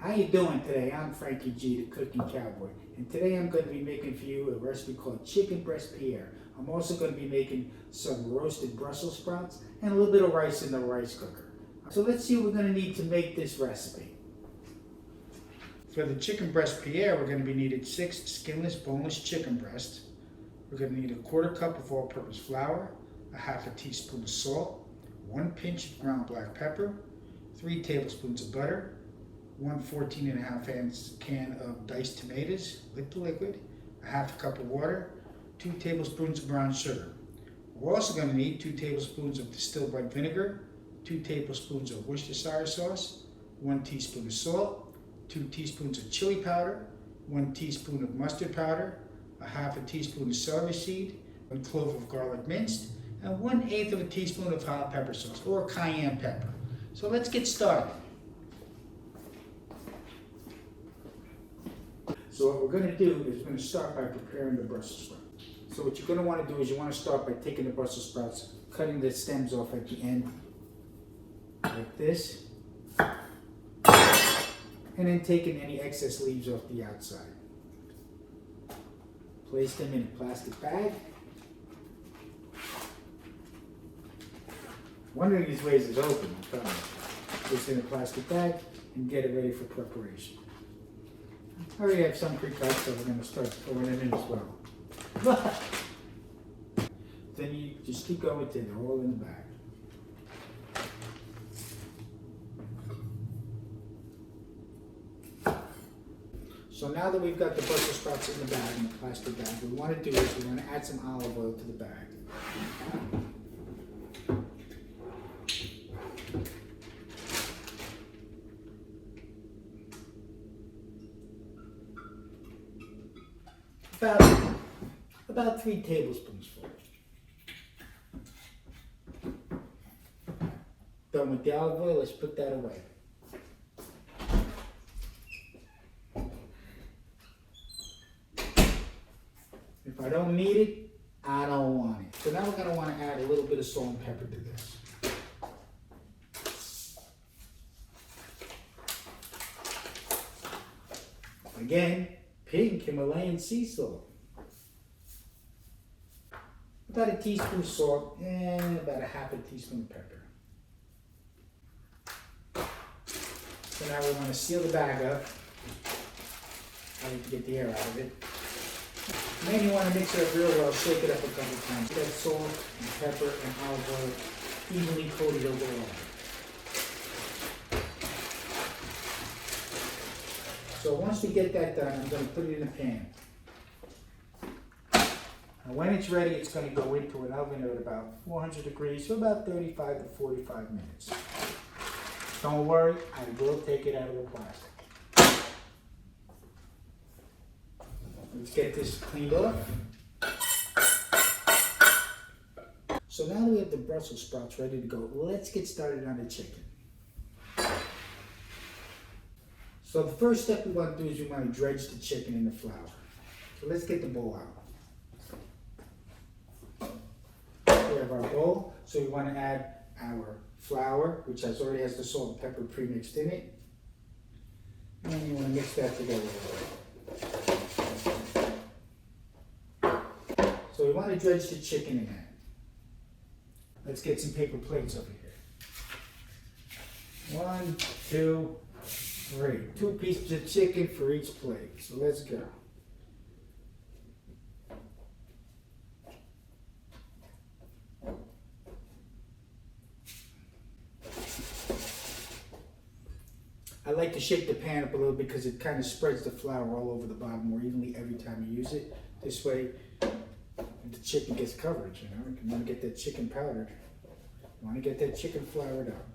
How you doing today? I'm FrankieG, the Cooking Cowboy, and today I'm going to be making for you a recipe called chicken breast Pierre. I'm also going to be making some roasted Brussels sprouts and a little bit of rice in the rice cooker. So let's see what we're going to need to make this recipe. For the chicken breast Pierre, we're going to be needing 6 skinless, boneless chicken breasts. We're going to need a 1/4 cup of all-purpose flour, a 1/2 teaspoon of salt, 1 pinch of ground black pepper, 3 tablespoons of butter, 1 14.5 ounce can of diced tomatoes with the liquid, a 1/2 cup of water, 2 tablespoons of brown sugar. We're also going to need 2 tablespoons of distilled white vinegar, 2 tablespoons of Worcestershire sauce, 1 teaspoon of salt, 2 teaspoons of chili powder, 1 teaspoon of mustard powder, a 1/2 teaspoon of celery seed, 1 clove of garlic minced, and 1/8 of a teaspoon of hot pepper sauce or cayenne pepper. So let's get started. So what we're going to do is we're going to start by preparing the Brussels sprouts. So what you're going to want to do is you want to start by taking the Brussels sprouts, cutting the stems off at the end, like this, and then taking any excess leaves off the outside. Place them in a plastic bag. One of these ways is open, I'm telling you. Place it in a plastic bag and get it ready for preparation. I already have some pre-cut, so we're going to start throwing it in as well. Then you just keep going till they're all in the bag. So now that we've got the Brussels sprouts in the bag, in the plastic bag, what we want to do is we want to add some olive oil to the bag. About 3 tablespoons full. Done with the olive oil, let's put that away. If I don't need it, I don't want it. So now we're going to want to add a little bit of salt and pepper to this. Again, pink Himalayan sea salt. About a teaspoon of salt and about a 1/2 teaspoon of pepper. So now we want to seal the bag up. I need to get the air out of it. And then you want to mix it up real well, shake it up a couple times. Get that salt and pepper and olive oil evenly coated overall. So once we get that done, I'm going to put it in a pan. And when it's ready, it's going to go into an oven at about 400 degrees for about 35 to 45 minutes. Don't worry, I will take it out of the plastic. Let's get this cleaned off. So now that we have the Brussels sprouts ready to go, let's get started on the chicken. So the first step we want to do is we want to dredge the chicken in the flour. So let's get the bowl out. We have our bowl, so we want to add our flour, which already has the salt and pepper pre-mixed in it. And you want to mix that together. So we want to dredge the chicken in that. Let's get some paper plates over here. 1, 2, 3. 2 pieces of chicken for each plate. So let's go. I like to shake the pan up a little bit because it kind of spreads the flour all over the bottom more evenly every time you use it. This way, the chicken gets covered, you know. You want to get that chicken powdered. You want to get that chicken floured up.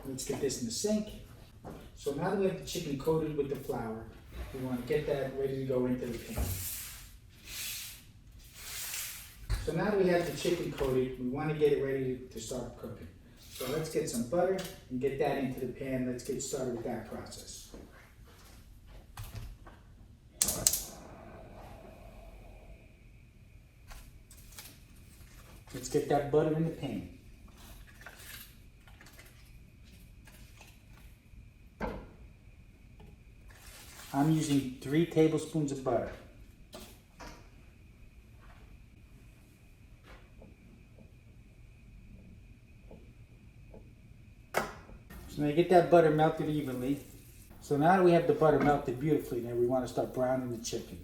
Let's get this in the sink. So now that we have the chicken coated with the flour, we want to get that ready to go into the pan. So now that we have the chicken coated, we want to get it ready to start cooking. So let's get some butter and get that into the pan. Let's get started with that process. Let's get that butter in the pan. I'm using 3 tablespoons of butter. So now you get that butter melted evenly. So now that we have the butter melted beautifully, now we want to start browning the chicken.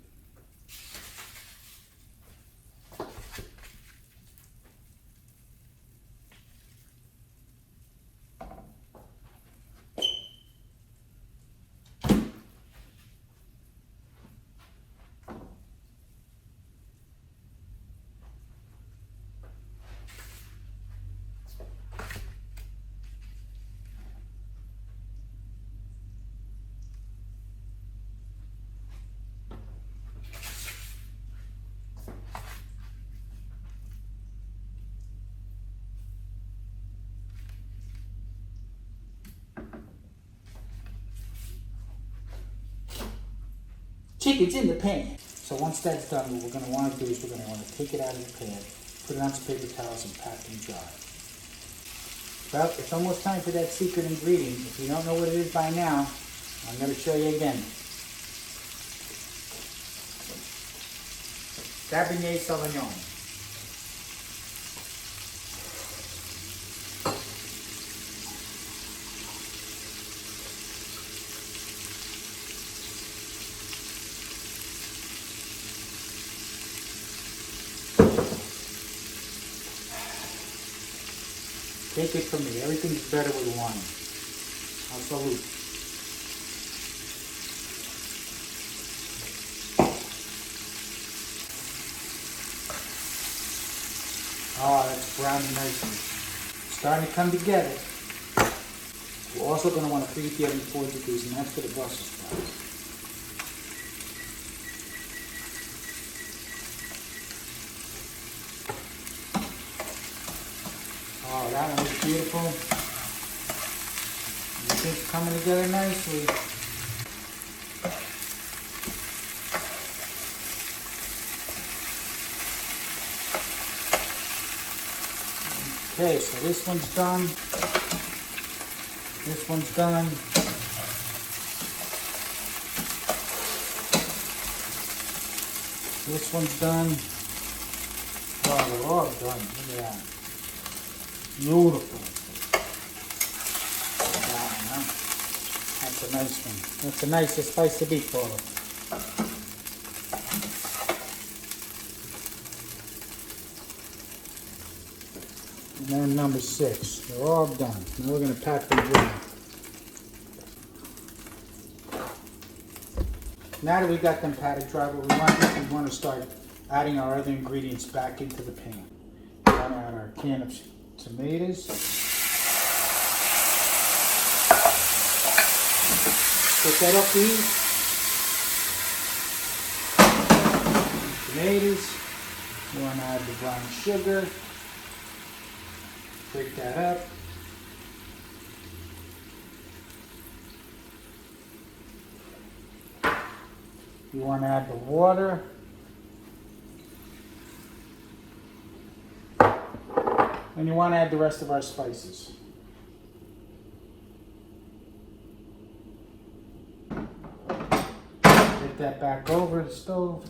Chicken's in the pan. So once that's done, what we're going to want to do is we're going to want to take it out of the pan, put it on some paper towels and pack them dry. Well, it's almost time for that secret ingredient. If you don't know what it is by now, I'm going to show you again. Cabernet Sauvignon. Take it from me. Everything's better with wine. I'll salute. Oh, that's browning nicely. Starting to come together. We're also going to want to preheat the oven to 4 degrees, and that's for the Brussels sprouts. Oh, that one looks beautiful. Everything's coming together nicely. Okay, so this one's done. This one's done. This one's done. Oh, they're all done. Look at that. Beautiful. Wow, that's a nice one. That's the nicest slice of beef for it. And then number 6. They're all done. Now we're going to pack them dry. Now that we got them patted dry, what we want to start adding our other ingredients back into the pan. We're going to add our can of tomatoes. Put that up these. Tomatoes. We want to add the brown sugar. Break that up. You want to add the water. And you want to add the rest of our spices. Get that back over the stove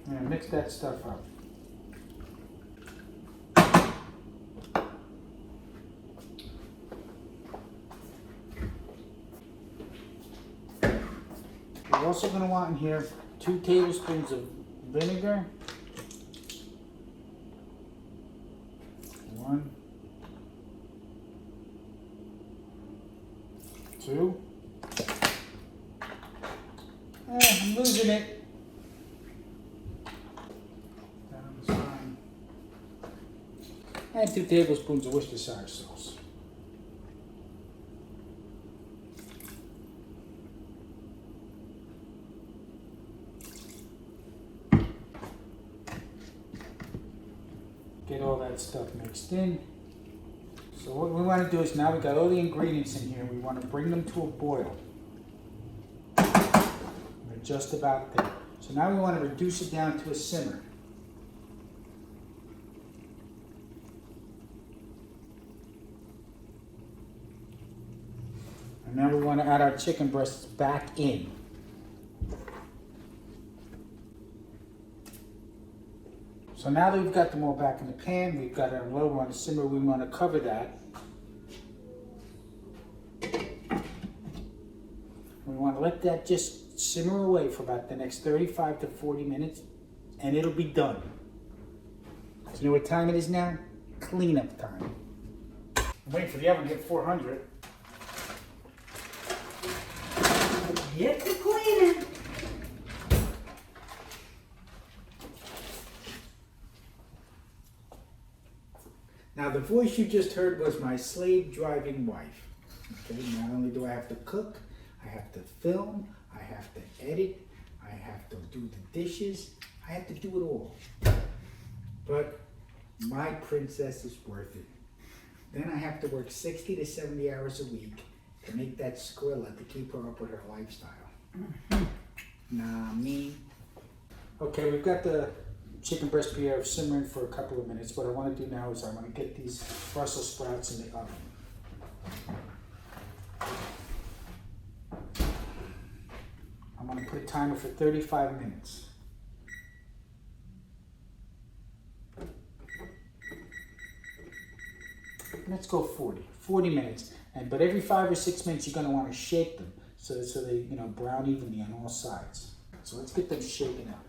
and mix that stuff up. We're also going to want in here 2 tablespoons of vinegar. 1, 2. I'm losing it. Down the side. And 2 tablespoons of Worcestershire sauce. Get all that stuff mixed in. So what we want to do is now we've got all the ingredients in here. We want to bring them to a boil. We're just about there. So now we want to reduce it down to a simmer. And now we want to add our chicken breasts back in. So now that we've got them all back in the pan, we've got it on low, we're on a simmer, we want to cover that. We want to let that just simmer away for about the next 35 to 40 minutes, and it'll be done. So you know what time it is now? Cleanup time. I'm waiting for the oven to get 400. Get the cleaning. Now the voice you just heard was my slave driving wife. Okay, not only do I have to cook, I have to film, I have to edit, I have to do the dishes, I have to do it all. But my princess is worth it. Then I have to work 60 to 70 hours a week to make that Skrilla to keep her up with her lifestyle. Nah, me. Okay, we've got the chicken breast Pierre simmering for a couple of minutes. What I want to do now is I want to get these Brussels sprouts in the oven. I'm going to put a timer for 35 minutes. Let's go 40 minutes. But every 5 or 6 minutes you're going to want to shake them so they brown evenly on all sides. So let's get them shaken up.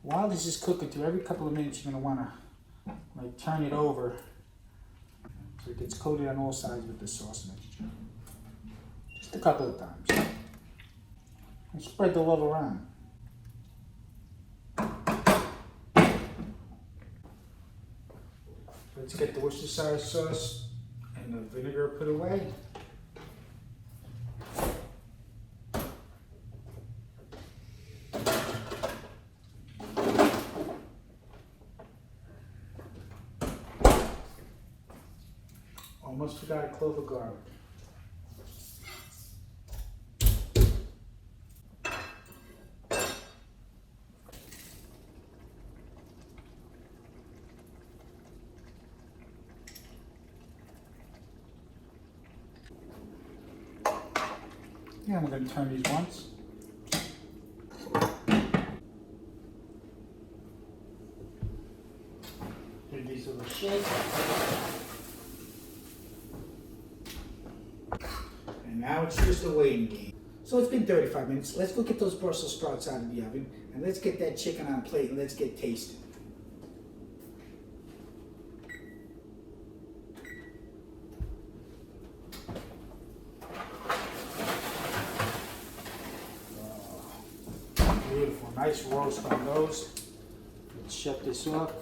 While this is cooking through, every couple of minutes you're going to want to turn it over so it gets coated on all sides with the sauce mixture. Just a couple of times. And spread the love around. Let's get the Worcestershire sauce and the vinegar put away. Almost forgot a clove of garlic. Yeah, we're going to turn these once. Give these a little shake. And now it's just a waiting game. So it's been 35 minutes. Let's go get those Brussels sprouts out of the oven and let's get that chicken on a plate and let's get tasting. Beautiful, nice roast on those. Let's shut this off.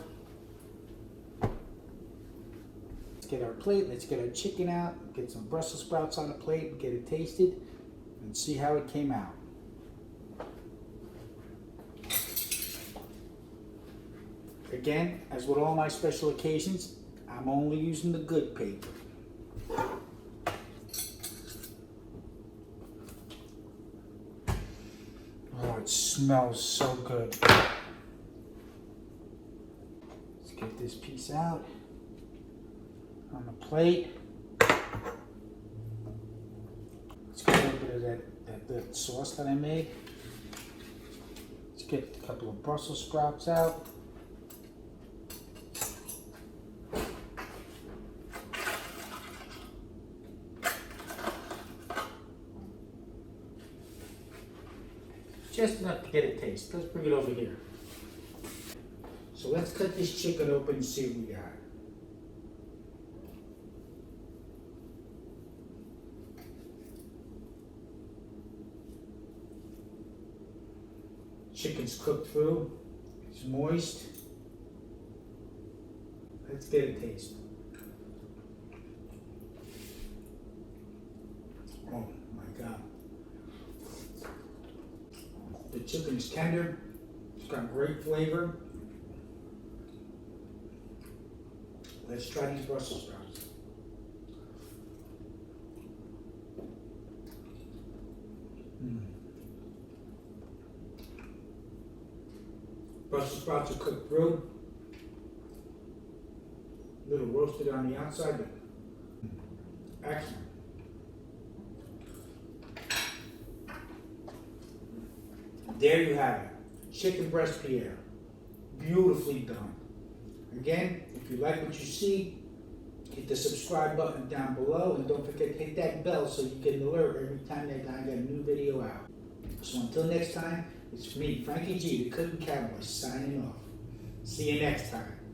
Let's get our plate, let's get our chicken out, get some Brussels sprouts on a plate and get it tasted and see how it came out. Again, as with all my special occasions, I'm only using the good paper. Oh, it smells so good. Let's get this piece out on the plate. Let's get a little bit of that sauce that I made. Let's get a couple of Brussels sprouts out. Just enough to get a taste. Let's bring it over here. So let's cut this chicken open and see what we got. Chicken's cooked through. It's moist. Let's get a taste. Oh my God. The chicken is tender. It's got great flavor. Let's try these Brussels sprouts. Brussels sprouts are cooked through. A little roasted on the outside, but excellent. there you have it. Chicken breast Pierre. Beautifully done. Again, if you like what you see, hit the subscribe button down below, and don't forget to hit that bell so you get an alert every time that I got a new video out. So until next time, it's me, FrankieG, the Cooking Cowboy, signing off. See you next time.